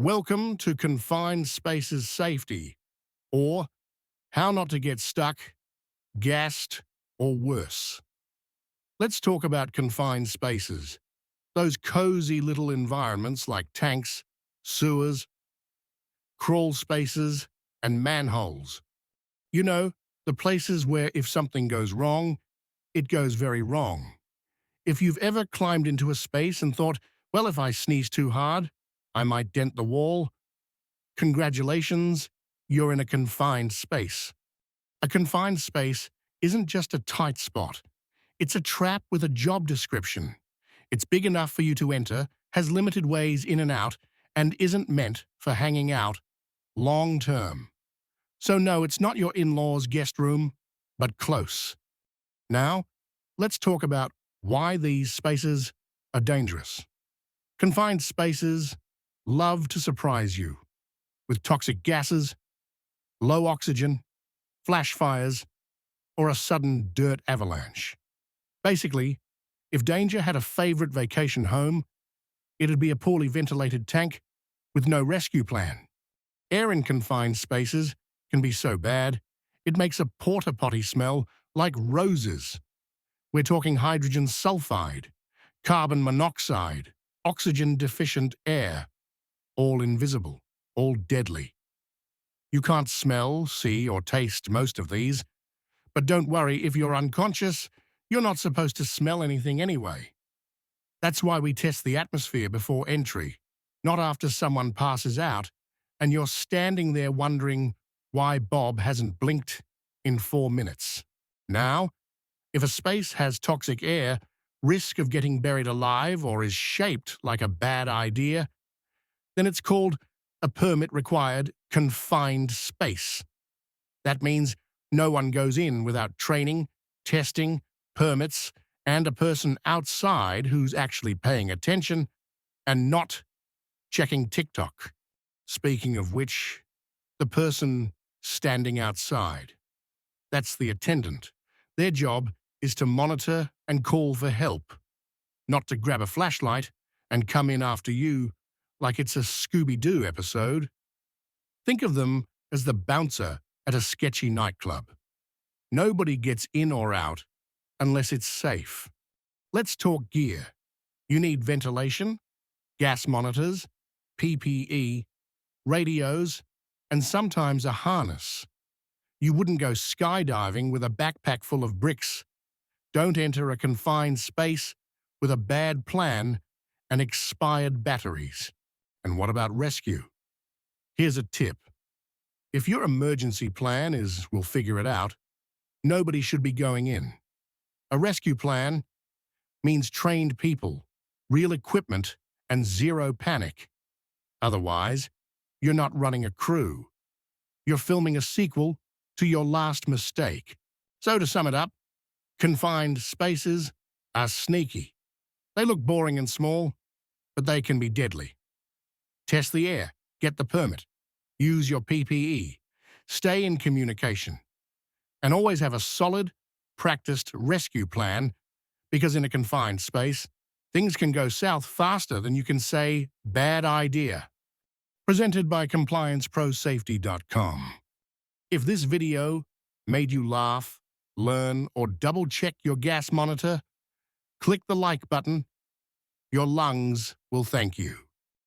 Welcome to Confined Spaces Safety, or How Not to Get Stuck, Gassed, or Worse. Let's talk about confined spaces, those cozy little environments like tanks, sewers, crawl spaces, and manholes. You know, the places where if something goes wrong, it goes very wrong. If you've ever climbed into a space and thought, well, if I sneeze too hard, I might dent the wall, congratulations, you're in a confined space. A confined space isn't just a tight spot. It's a trap with a job description. It's big enough for you to enter, has limited ways in and out, and isn't meant for hanging out long term. So no, it's not your in-laws' guest room, but close. Now, let's talk about why these spaces are dangerous. Confined spaces love to surprise you with toxic gases, low oxygen, flash fires, or a sudden dirt avalanche. Basically, if danger had a favorite vacation home, it'd be a poorly ventilated tank with no rescue plan. Air in confined spaces can be so bad, it makes a porta potty smell like roses. We're talking hydrogen sulfide, carbon monoxide, oxygen-deficient air, all invisible, all deadly. You can't smell, see, or taste most of these, but don't worry, if you're unconscious, you're not supposed to smell anything anyway. That's why we test the atmosphere before entry, not after someone passes out and you're standing there wondering why Bob hasn't blinked in 4 minutes. Now, if a space has toxic air, risk of getting buried alive, or is shaped like a bad idea, then it's called a permit-required confined space. That means no one goes in without training, testing, permits, and a person outside who's actually paying attention and not checking TikTok. Speaking of which, the person standing outside, that's the attendant. Their job is to monitor and call for help, not to grab a flashlight and come in after you like it's a Scooby-Doo episode. Think of them as the bouncer at a sketchy nightclub. Nobody gets in or out unless it's safe. Let's talk gear. You need ventilation, gas monitors, PPE, radios, and sometimes a harness. You wouldn't go skydiving with a backpack full of bricks. Don't enter a confined space with a bad plan and expired batteries. And what about rescue? Here's a tip. If your emergency plan is we'll figure it out, nobody should be going in. A rescue plan means trained people, real equipment, and zero panic. Otherwise, you're not running a crew. You're filming a sequel to your last mistake. So to sum it up, confined spaces are sneaky. They look boring and small, but they can be deadly. Test the air, get the permit, use your PPE, stay in communication, and always have a solid, practiced rescue plan, because in a confined space, things can go south faster than you can say, bad idea. Presented by ComplianceProSafety.com. If this video made you laugh, learn, or double-check your gas monitor, click the like button. Your lungs will thank you.